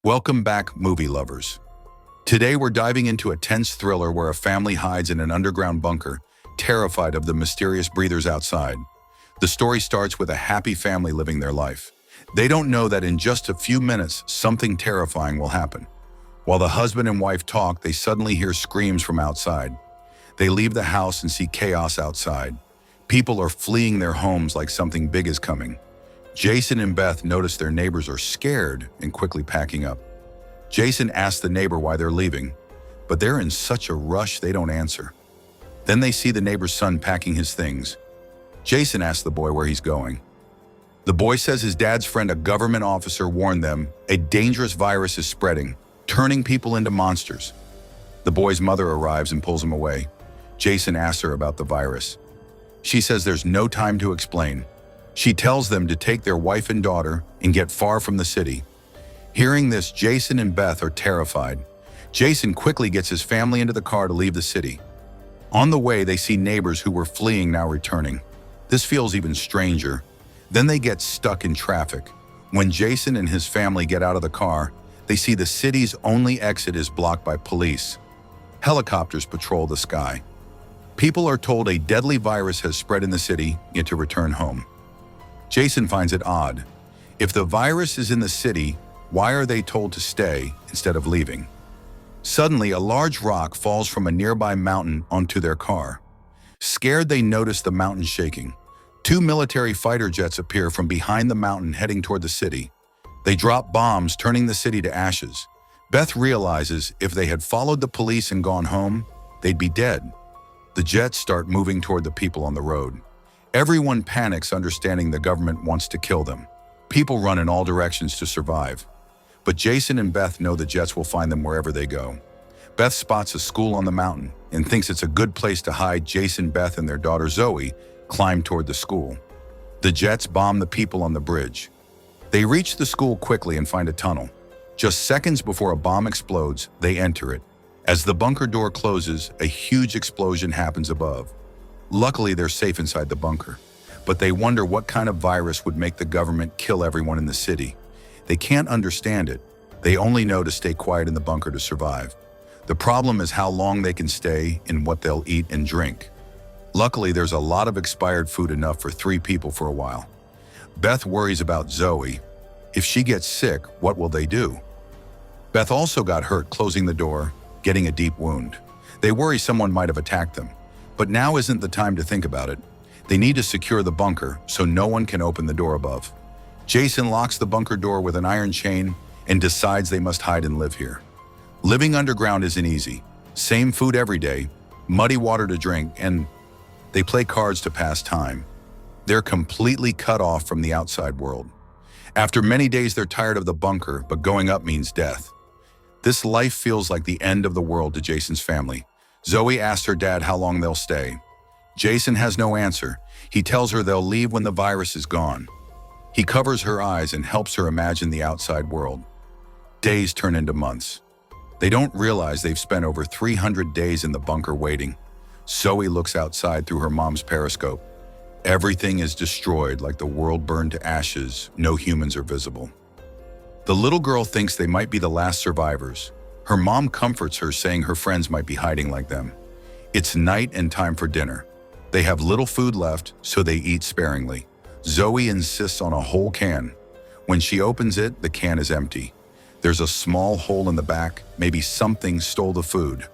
Welcome back, movie lovers. Today we're diving into a tense thriller where a family hides in an underground bunker, terrified of the mysterious breathers outside. The story starts with a happy family living their life. They don't know that in just a few minutes, something terrifying will happen. While the husband and wife talk, they suddenly hear screams from outside. They leave the house and see chaos outside. People are fleeing their homes like something big is coming. Jason and Beth notice their neighbors are scared and quickly packing up. Jason asks the neighbor why they're leaving, but they're in such a rush they don't answer. Then they see the neighbor's son packing his things. Jason asks the boy where he's going. The boy says his dad's friend, a government officer, warned them a dangerous virus is spreading, turning people into monsters. The boy's mother arrives and pulls him away. Jason asks her about the virus. She says there's no time to explain. She tells them to take their wife and daughter and get far from the city. Hearing this, Jason and Beth are terrified. Jason quickly gets his family into the car to leave the city. On the way, they see neighbors who were fleeing now returning. This feels even stranger. Then they get stuck in traffic. When Jason and his family get out of the car, they see the city's only exit is blocked by police. Helicopters patrol the sky. People are told a deadly virus has spread in the city, yet to return home. Jason finds it odd. If the virus is in the city, why are they told to stay instead of leaving? Suddenly, a large rock falls from a nearby mountain onto their car. Scared, they notice the mountain shaking. Two military fighter jets appear from behind the mountain heading toward the city. They drop bombs, turning the city to ashes. Beth realizes if they had followed the police and gone home, they'd be dead. The jets start moving toward the people on the road. Everyone panics, understanding the government wants to kill them. People run in all directions to survive. But Jason and Beth know the jets will find them wherever they go. Beth spots a school on the mountain and thinks it's a good place to hide. Jason, Beth, and their daughter Zoe climb toward the school. The jets bomb the people on the bridge. They reach the school quickly and find a tunnel. Just seconds before a bomb explodes, they enter it. As the bunker door closes, a huge explosion happens above. Luckily, they're safe inside the bunker, but they wonder what kind of virus would make the government kill everyone in the city. They can't understand it. They only know to stay quiet in the bunker to survive. The problem is how long they can stay and what they'll eat and drink. Luckily, there's a lot of expired food, enough for 3 people for a while. Beth worries about Zoe. If she gets sick, what will they do? Beth also got hurt closing the door, getting a deep wound. They worry someone might have attacked them. But now isn't the time to think about it. They need to secure the bunker so no one can open the door above. Jason locks the bunker door with an iron chain and decides they must hide and live here. Living underground isn't easy. Same food every day, muddy water to drink, and they play cards to pass time. They're completely cut off from the outside world. After many days, they're tired of the bunker, but going up means death. This life feels like the end of the world to Jason's family. Zoe asks her dad how long they'll stay. Jason has no answer. He tells her they'll leave when the virus is gone. He covers her eyes and helps her imagine the outside world. Days turn into months. They don't realize they've spent over 300 days in the bunker waiting. Zoe looks outside through her mom's periscope. Everything is destroyed, like the world burned to ashes. No humans are visible. The little girl thinks they might be the last survivors. Her mom comforts her, saying her friends might be hiding like them. It's night and time for dinner. They have little food left, so they eat sparingly. Zoe insists on a whole can. When she opens it, the can is empty. There's a small hole in the back. Maybe something stole the food.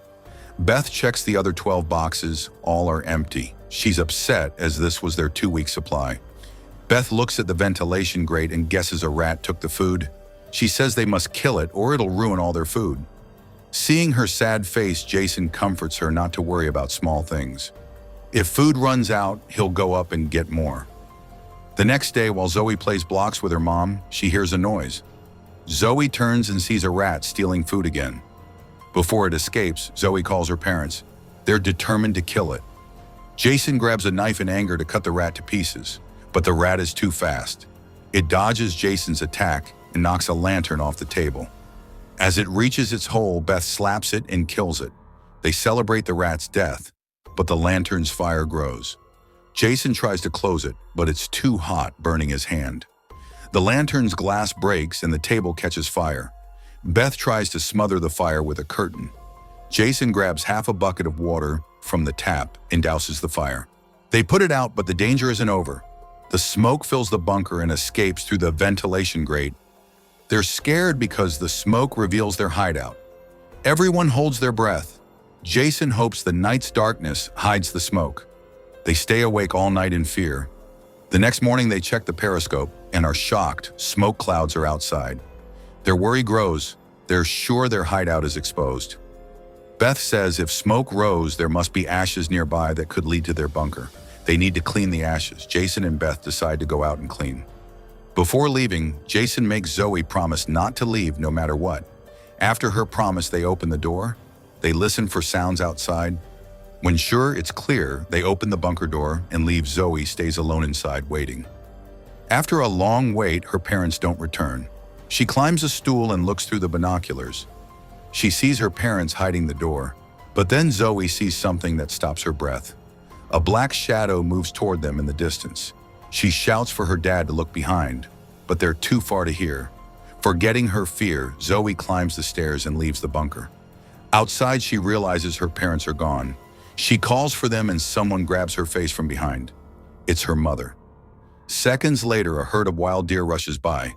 Beth checks the other 12 boxes. All are empty. She's upset, as this was their 2-week supply. Beth looks at the ventilation grate and guesses a rat took the food. She says they must kill it or it'll ruin all their food. Seeing her sad face, Jason comforts her not to worry about small things. If food runs out, he'll go up and get more. The next day, while Zoe plays blocks with her mom, she hears a noise. Zoe turns and sees a rat stealing food again. Before it escapes, Zoe calls her parents. They're determined to kill it. Jason grabs a knife in anger to cut the rat to pieces, but the rat is too fast. It dodges Jason's attack and knocks a lantern off the table. As it reaches its hole, Beth slaps it and kills it. They celebrate the rat's death, but the lantern's fire grows. Jason tries to close it, but it's too hot, burning his hand. The lantern's glass breaks and the table catches fire. Beth tries to smother the fire with a curtain. Jason grabs half a bucket of water from the tap and douses the fire. They put it out, but the danger isn't over. The smoke fills the bunker and escapes through the ventilation grate. They're scared because the smoke reveals their hideout. Everyone holds their breath. Jason hopes the night's darkness hides the smoke. They stay awake all night in fear. The next morning they check the periscope and are shocked. Smoke clouds are outside. Their worry grows. They're sure their hideout is exposed. Beth says if smoke rose, there must be ashes nearby that could lead to their bunker. They need to clean the ashes. Jason and Beth decide to go out and clean. Before leaving, Jason makes Zoe promise not to leave no matter what. After her promise, they open the door. They listen for sounds outside. When sure it's clear, they open the bunker door and leave. Zoe stays alone inside, waiting. After a long wait, her parents don't return. She climbs a stool and looks through the binoculars. She sees her parents hiding the door, but then Zoe sees something that stops her breath. A black shadow moves toward them in the distance. She shouts for her dad to look behind, but they're too far to hear. Forgetting her fear, Zoe climbs the stairs and leaves the bunker. Outside, she realizes her parents are gone. She calls for them and someone grabs her face from behind. It's her mother. Seconds later, a herd of wild deer rushes by.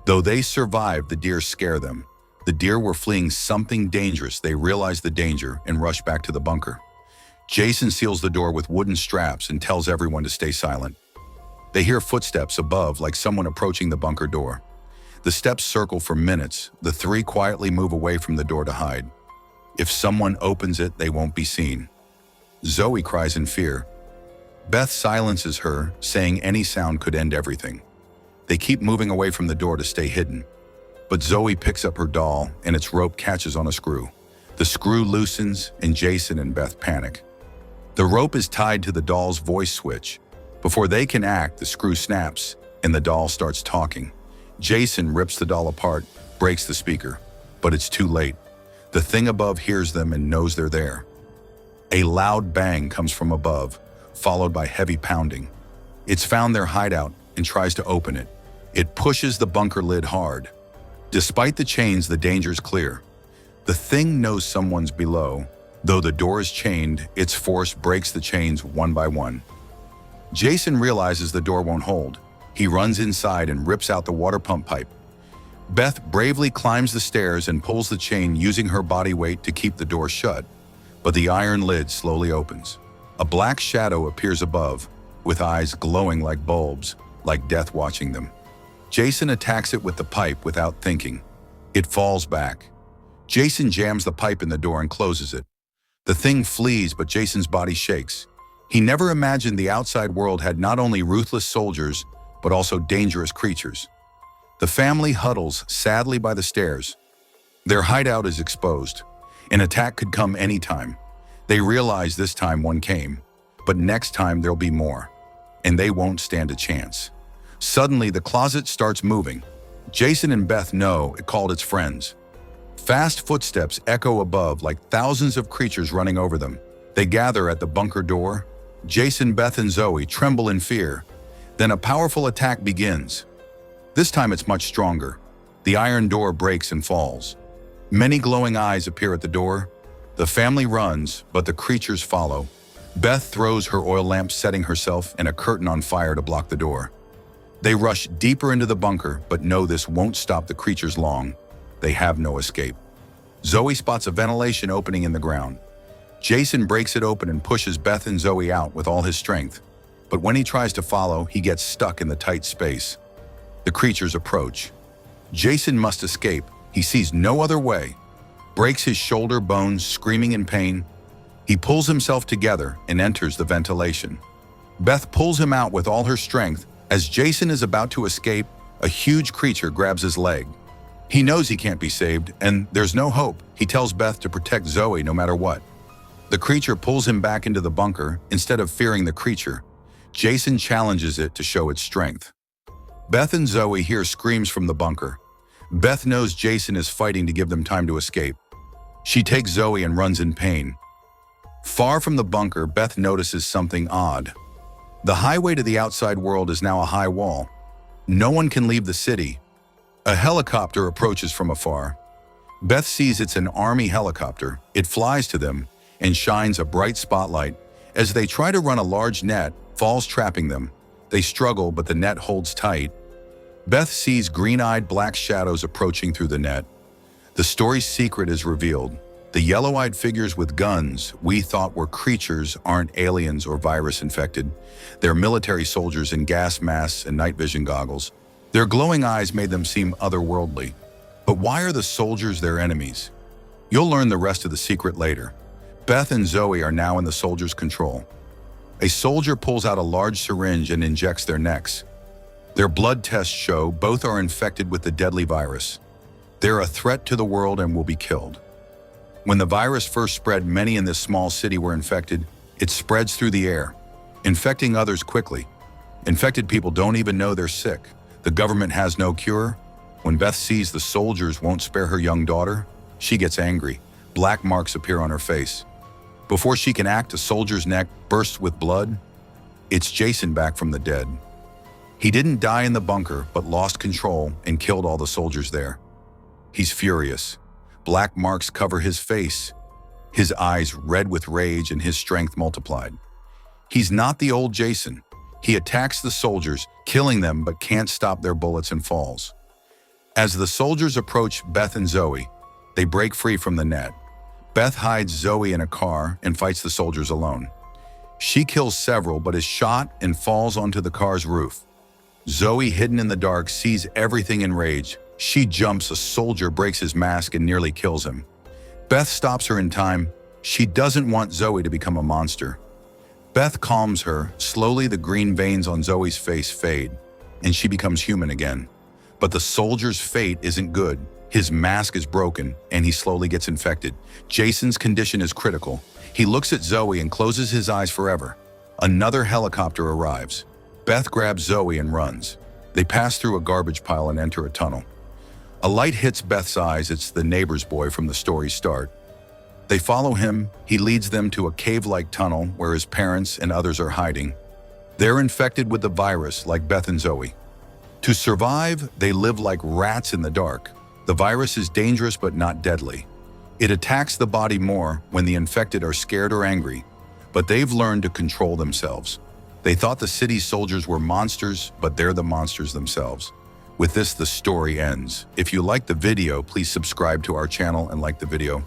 Though they survive, the deer scare them. The deer were fleeing something dangerous. They realize the danger and rush back to the bunker. Jason seals the door with wooden straps and tells everyone to stay silent. They hear footsteps above, like someone approaching the bunker door. The steps circle for minutes. The three quietly move away from the door to hide. If someone opens it, they won't be seen. Zoe cries in fear. Beth silences her, saying any sound could end everything. They keep moving away from the door to stay hidden. But Zoe picks up her doll and its rope catches on a screw. The screw loosens and Jason and Beth panic. The rope is tied to the doll's voice switch. Before they can act, the screw snaps and the doll starts talking. Jason rips the doll apart, breaks the speaker, but it's too late. The thing above hears them and knows they're there. A loud bang comes from above, followed by heavy pounding. It's found their hideout and tries to open it. It pushes the bunker lid hard. Despite the chains, the danger's clear. The thing knows someone's below. Though the door is chained, its force breaks the chains one by one. Jason realizes the door won't hold. He runs inside and rips out the water pump pipe. Beth bravely climbs the stairs and pulls the chain using her body weight to keep the door shut. But the iron lid slowly opens. A black shadow appears above, with eyes glowing like bulbs, like death watching them. Jason attacks it with the pipe without thinking. It falls back. Jason jams the pipe in the door and closes it. The thing flees, but Jason's body shakes. He never imagined the outside world had not only ruthless soldiers, but also dangerous creatures. The family huddles sadly by the stairs. Their hideout is exposed. An attack could come anytime. They realize this time one came, but next time there'll be more, and they won't stand a chance. Suddenly, the closet starts moving. Jason and Beth know it called its friends. Fast footsteps echo above like thousands of creatures running over them. They gather at the bunker door. Jason, Beth, and Zoe tremble in fear. Then a powerful attack begins. This time it's much stronger. The iron door breaks and falls. Many glowing eyes appear at the door. The family runs, but the creatures follow. Beth throws her oil lamp, setting herself and a curtain on fire to block the door. They rush deeper into the bunker, but know this won't stop the creatures long. They have no escape. Zoe spots a ventilation opening in the ground. Jason breaks it open and pushes Beth and Zoe out with all his strength. But when he tries to follow, he gets stuck in the tight space. The creatures approach. Jason must escape. He sees no other way. Breaks his shoulder bones, screaming in pain. He pulls himself together and enters the ventilation. Beth pulls him out with all her strength. As Jason is about to escape, a huge creature grabs his leg. He knows he can't be saved, and there's no hope. He tells Beth to protect Zoe no matter what. The creature pulls him back into the bunker. Instead of fearing the creature, Jason challenges it to show its strength. Beth and Zoe hear screams from the bunker. Beth knows Jason is fighting to give them time to escape. She takes Zoe and runs in pain. Far from the bunker, Beth notices something odd. The highway to the outside world is now a high wall. No one can leave the city. A helicopter approaches from afar. Beth sees it's an army helicopter. It flies to them and shines a bright spotlight. As they try to run a large net, falls trapping them. They struggle, but the net holds tight. Beth sees green-eyed black shadows approaching through the net. The story's secret is revealed. The yellow-eyed figures with guns we thought were creatures aren't aliens or virus-infected. They're military soldiers in gas masks and night vision goggles. Their glowing eyes made them seem otherworldly. But why are the soldiers their enemies? You'll learn the rest of the secret later. Beth and Zoe are now in the soldiers' control. A soldier pulls out a large syringe and injects their necks. Their blood tests show both are infected with the deadly virus. They're a threat to the world and will be killed. When the virus first spread, many in this small city were infected. It spreads through the air, infecting others quickly. Infected people don't even know they're sick. The government has no cure. When Beth sees the soldiers won't spare her young daughter, she gets angry. Black marks appear on her face. Before she can act, a soldier's neck bursts with blood. It's Jason back from the dead. He didn't die in the bunker, but lost control and killed all the soldiers there. He's furious. Black marks cover his face, his eyes red with rage and his strength multiplied. He's not the old Jason. He attacks the soldiers, killing them but can't stop their bullets and falls. As the soldiers approach Beth and Zoe, they break free from the net. Beth hides Zoe in a car and fights the soldiers alone. She kills several but is shot and falls onto the car's roof. Zoe, hidden in the dark, sees everything in rage. She jumps, a soldier breaks his mask and nearly kills him. Beth stops her in time. She doesn't want Zoe to become a monster. Beth calms her. Slowly, the green veins on Zoe's face fade, and she becomes human again. But the soldier's fate isn't good. His mask is broken, and he slowly gets infected. Jason's condition is critical. He looks at Zoe and closes his eyes forever. Another helicopter arrives. Beth grabs Zoe and runs. They pass through a garbage pile and enter a tunnel. A light hits Beth's eyes. It's the neighbor's boy from the story's start. They follow him. He leads them to a cave-like tunnel where his parents and others are hiding. They're infected with the virus like Beth and Zoe. To survive, they live like rats in the dark. The virus is dangerous but not deadly. It attacks the body more when the infected are scared or angry, but they've learned to control themselves. They thought the city's soldiers were monsters, but they're the monsters themselves. With this, the story ends. If you liked the video, please subscribe to our channel and like the video.